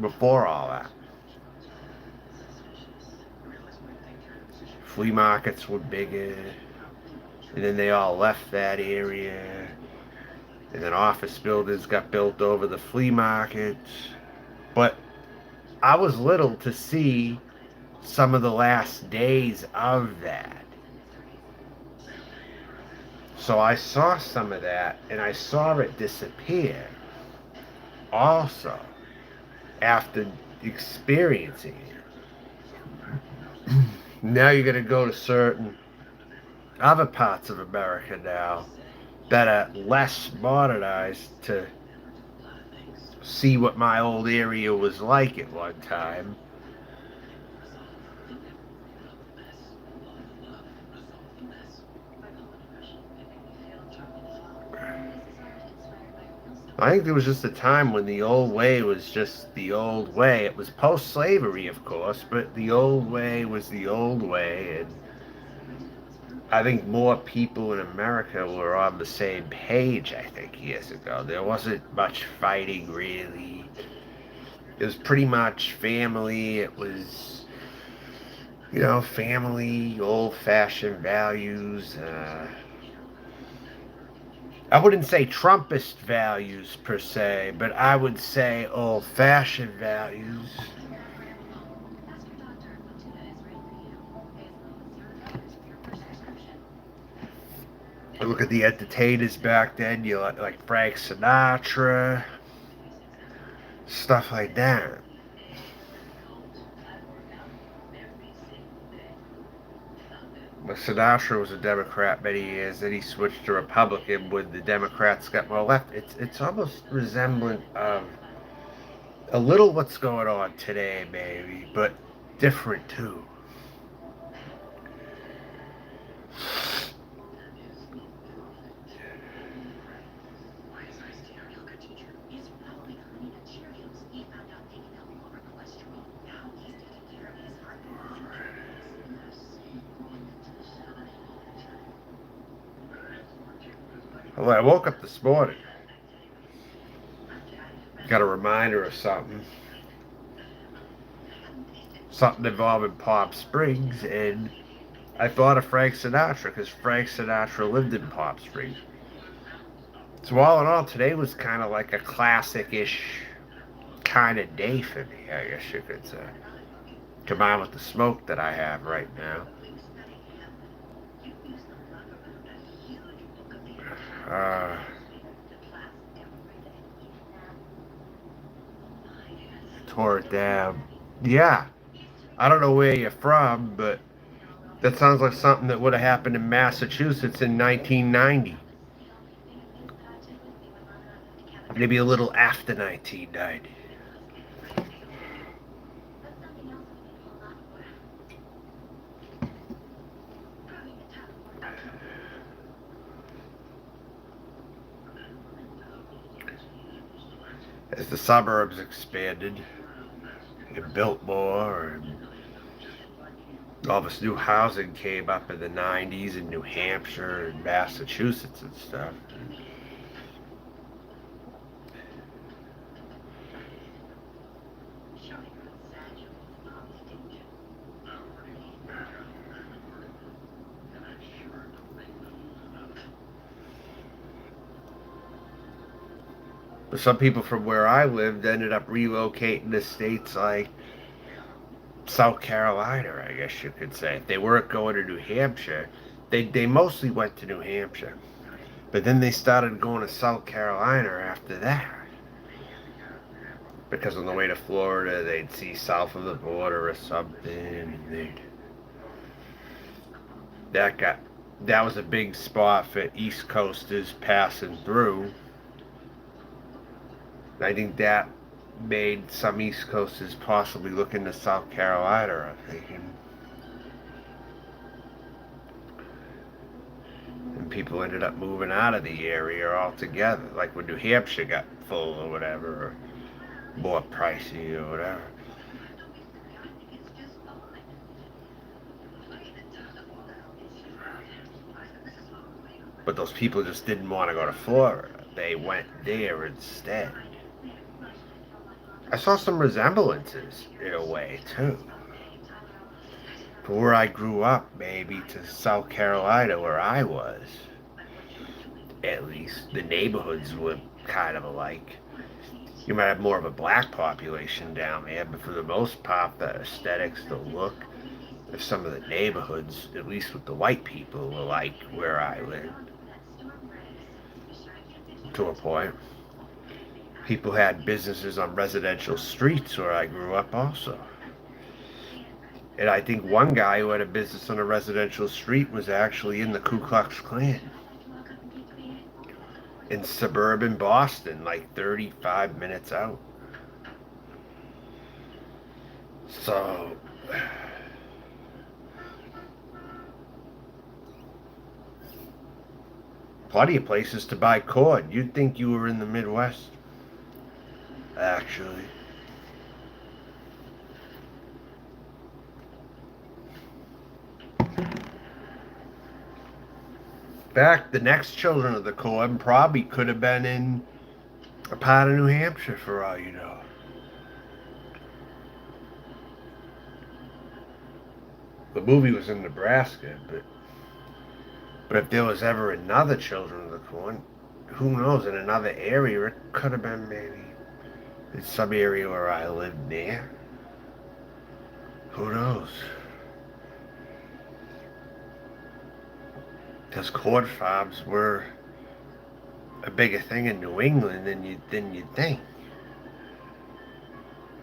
Before all that. Flea markets were bigger, and then they all left that area, and then office buildings got built over the flea markets. But I was little to see some of the last days of that. So I saw some of that, and I saw it disappear also after experiencing it. Now you're going to go to certain other parts of America now that are less modernized to see what my old area was like at one time. I think there was just a time when the old way was just the old way. It was post-slavery, of course, but the old way was the old way, and I think more people in America were on the same page, I think, years ago. There wasn't much fighting, really. It was pretty much family. It was, family, old-fashioned values. I wouldn't say Trumpist values, per se, but I would say old-fashioned values. Look at the entertainers back then. You like Frank Sinatra, stuff like that. Sinatra was a Democrat many years, then he switched to Republican when the Democrats got more left. It's almost resemblant of a little what's going on today, maybe, but different too. Well, I woke up this morning, got a reminder of something involving Palm Springs, and I thought of Frank Sinatra because Frank Sinatra lived in Palm Springs. So all in all, today was kind of like a classic-ish kind of day for me, I guess you could say. Combined with the smoke that I have right now. Uh, Tore it down. Yeah, I don't know where you're from, but that sounds like something that would have happened in Massachusetts in 1990. Maybe a little after 1990. As the suburbs expanded and built more, and all this new housing came up in the 90s in New Hampshire and Massachusetts and stuff. But some people from where I lived ended up relocating to states like South Carolina, I guess you could say. If they weren't going to New Hampshire, they mostly went to New Hampshire. But then they started going to South Carolina after that. Because on the way to Florida, they'd see south of the border or something, and that was a big spot for East Coasters passing through. I think that made some East Coasters possibly look into South Carolina, I'm thinking. And people ended up moving out of the area altogether, like when New Hampshire got full or whatever, or more pricey or whatever. But those people just didn't want to go to Florida. They went there instead. I saw some resemblances in a way too. From where I grew up, maybe, to South Carolina where I was. At least the neighborhoods were kind of alike. You might have more of a black population down there, but for the most part, the aesthetics, the look of some of the neighborhoods, at least with the white people, were like where I lived. To a point. People had businesses on residential streets where I grew up also. And I think one guy who had a business on a residential street was actually in the Ku Klux Klan. In suburban Boston, like 35 minutes out. So, plenty of places to buy corn. You'd think you were in the Midwest, actually. In fact, the next children of the corn probably could have been in a part of New Hampshire for all you know. The movie was in Nebraska, but if there was ever another Children of the Corn, who knows, in another area, it could have been maybe in some area where I lived near. Who knows? Because corn farms were a bigger thing in New England than you'd think.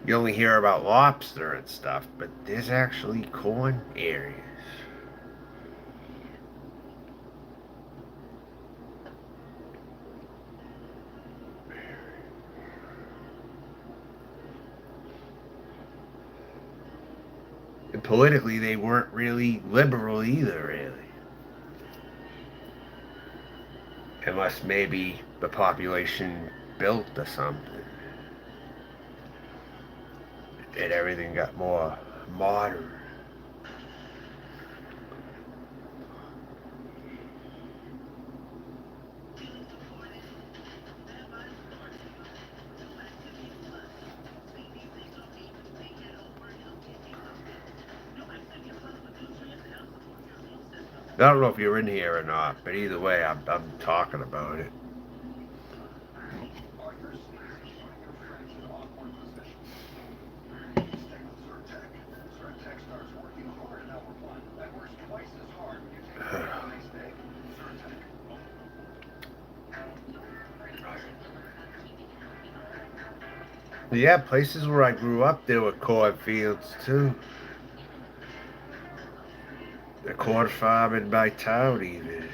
You only hear about lobster and stuff, but there's actually corn areas. And politically, they weren't really liberal either, really. Unless maybe the population built or something. And everything got more modern. I don't know if you're in here or not, but either way, I'm talking about it. Yeah, places where I grew up, there were cornfields too. The corn farm in my town, even.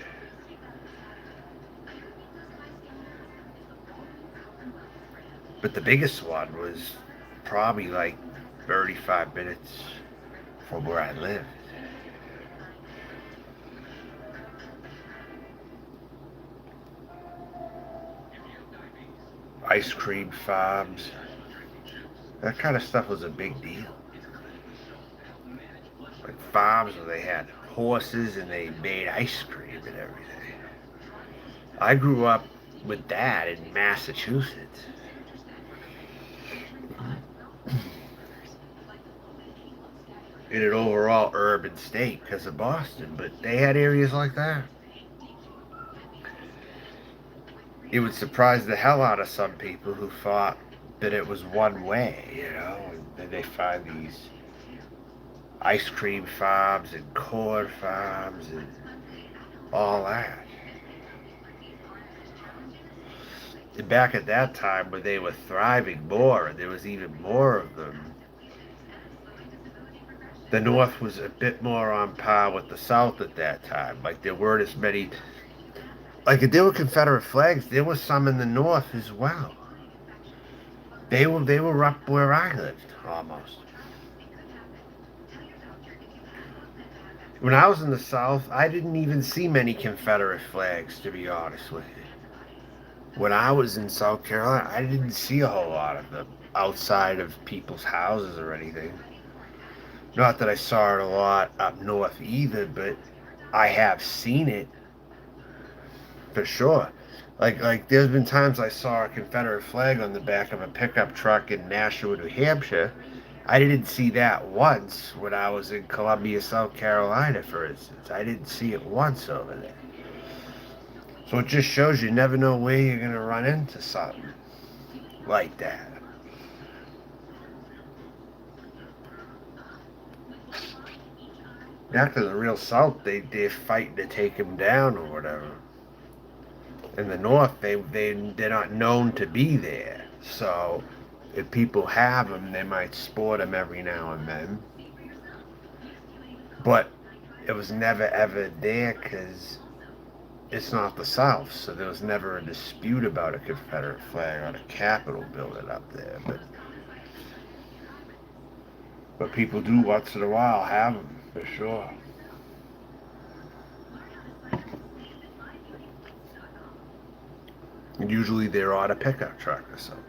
But the biggest one was probably like 35 minutes from where I lived. Ice cream farms. That kind of stuff was a big deal. Like farms where they had horses and they made ice cream and everything. I grew up with that in Massachusetts. In an overall urban state because of Boston, but they had areas like that. It would surprise the hell out of some people who thought that it was one way, and then they find these ice cream farms and corn farms and all that. And back at that time when they were thriving more and there was even more of them, the North was a bit more on par with the South at that time. Like there weren't as many. Like if there were Confederate flags, there was some in the North as well. They were up where I lived almost. When I was in the South, I didn't even see many Confederate flags, to be honest with you. When I was in South Carolina, I didn't see a whole lot of them outside of people's houses or anything. Not that I saw it a lot up north either, but I have seen it for sure. Like there's been times I saw a Confederate flag on the back of a pickup truck in Nashua, New Hampshire. I didn't see that once when I was in Columbia, South Carolina, for instance. I didn't see it once over there. So it just shows you never know where you're going to run into something like that. Back to the real South, they're fighting to take him down or whatever. In the North, they're not known to be there. So if people have them, they might sport them every now and then. But it was never ever there because it's not the South, so there was never a dispute about a Confederate flag on a Capitol building up there. But people do once in a while have them, for sure. And usually they're on a pickup truck or something.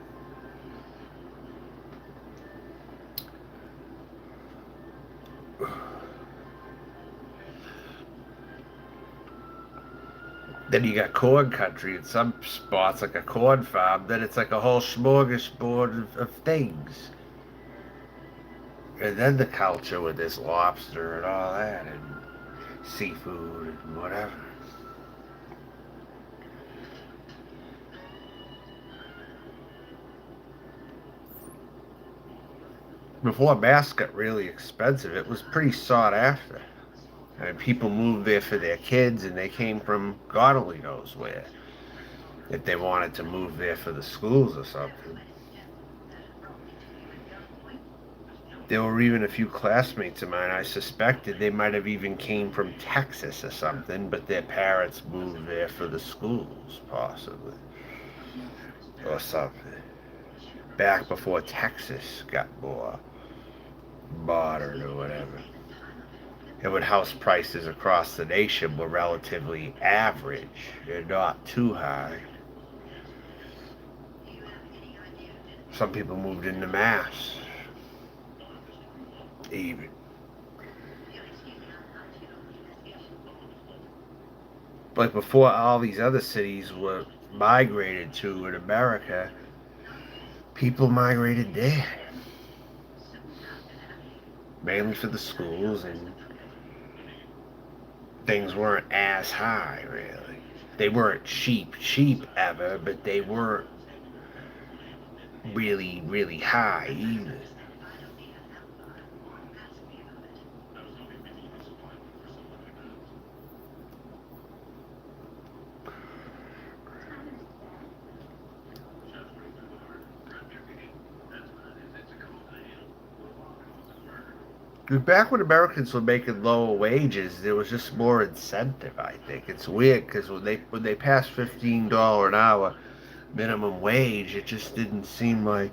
Then you got corn country in some spots, like a corn farm. Then it's like a whole smorgasbord of things. And then the culture with this lobster and all that, and seafood and whatever. Before masks got really expensive, it was pretty sought after. I mean, people moved there for their kids, and they came from God only knows where. If they wanted to move there for the schools or something. There were even a few classmates of mine, I suspected they might have even came from Texas or something, but their parents moved there for the schools, possibly. Or something. Back before Texas got more modern or whatever. And when house prices across the nation were relatively average and not too high, some people moved into Mass, even. Like before all these other cities were migrated to in America, people migrated there. Mainly for the schools, and things weren't as high, really. They weren't cheap ever, but they weren't really high either. Back when Americans were making lower wages, there was just more incentive. I think it's weird because when they passed $15 an hour minimum wage, it just didn't seem like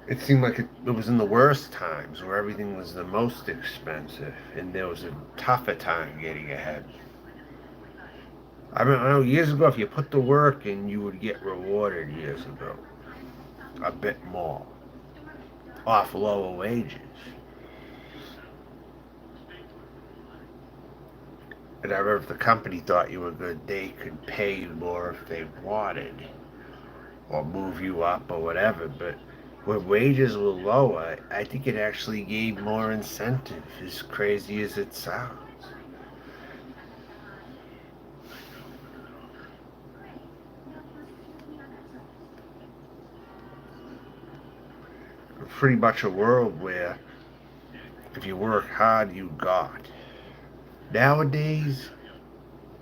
it seemed like it was in the worst times where everything was the most expensive and there was a tougher time getting ahead. I know years ago, if you put the work in, you would get rewarded years ago a bit more off lower wages. And I remember if the company thought you were good, they could pay you more if they wanted, or move you up or whatever. But when wages were lower, I think it actually gave more incentive, as crazy as it sounds. Pretty much a world where if you work hard, you got. Nowadays,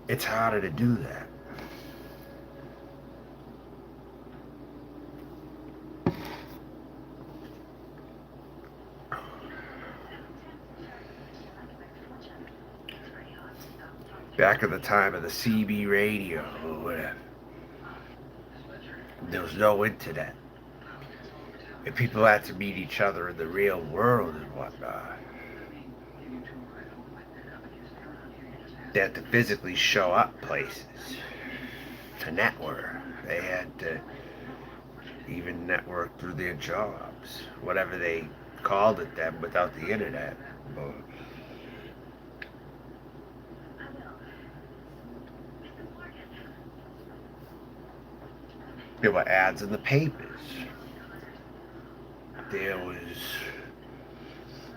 it's harder to do that. Back at the time of the CB radio or whatever, there was no internet. And people had to meet each other in the real world and whatnot. They had to physically show up places to network. They had to even network through their jobs, whatever they called it then without the internet. But there were ads in the papers. There was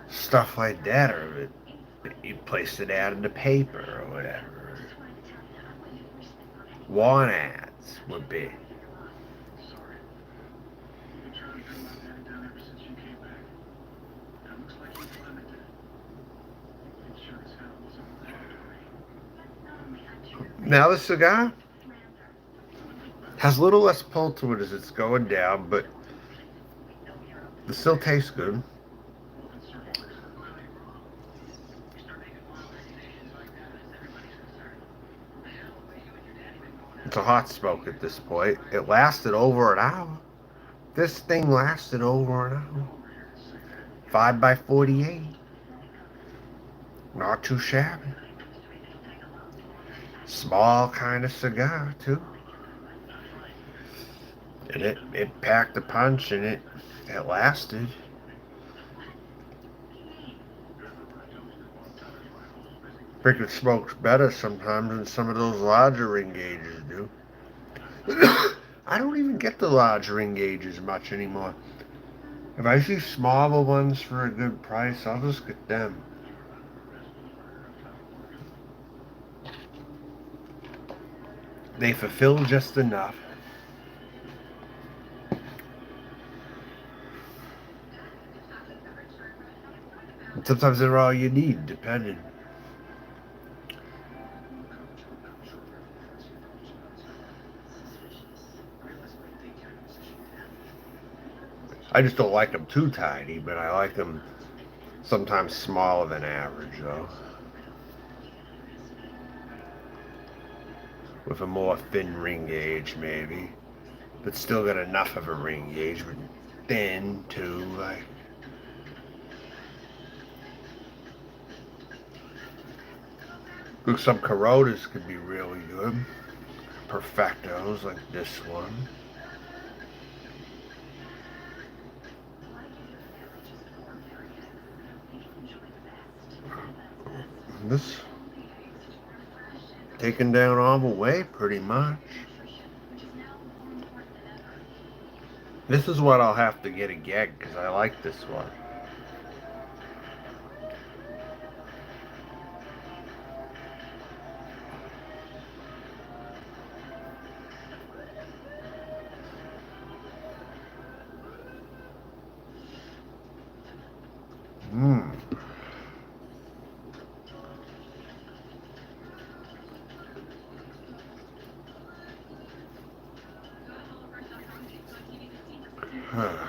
stuff like that, or you placed an ad in the paper or whatever. Want ads were big. Now the cigar has a little less pull to it as it's going down, but it still tastes good. It's a hot smoke at this point. It lasted over an hour. This thing lasted over an hour. 5 by 48. Not too shabby. Small kind of cigar, too. And it packed a punch, and it lasted. I think it smokes better sometimes than some of those larger ring gauges do. I don't even get the larger ring gauges much anymore. If I see smaller ones for a good price, I'll just get them. They fulfill just enough. And sometimes they're all you need, depending. I just don't like them too tiny, but I like them sometimes smaller than average, though. With a more thin ring gauge, maybe. But still got enough of a ring gauge, but thin, too, like. Look, some Coronas could be really good. Perfectos like this one. This taken down all the way pretty much. This is what I'll have to get again because I like this one. Mmm. Huh.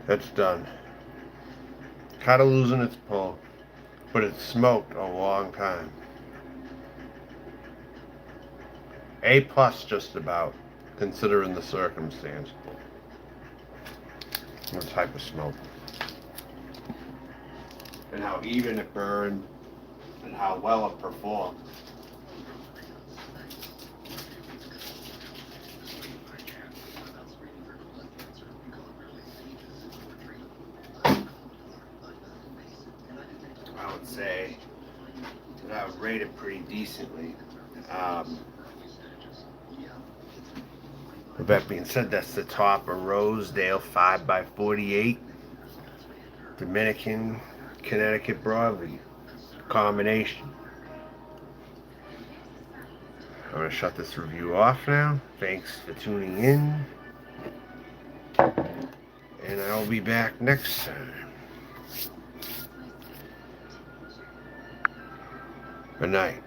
That's done. Kind of losing its pull, but it's smoked a long time. A plus just about, considering the circumstance. What type of smoke. And how even it burned, and how well it performed. I would say that I would rate it pretty decently. With that being said, that's the top of Rosedale 5x48 Dominican Connecticut broadleaf combination. I'm going to shut this review off now. Thanks for tuning in. And I'll be back next time. Good night.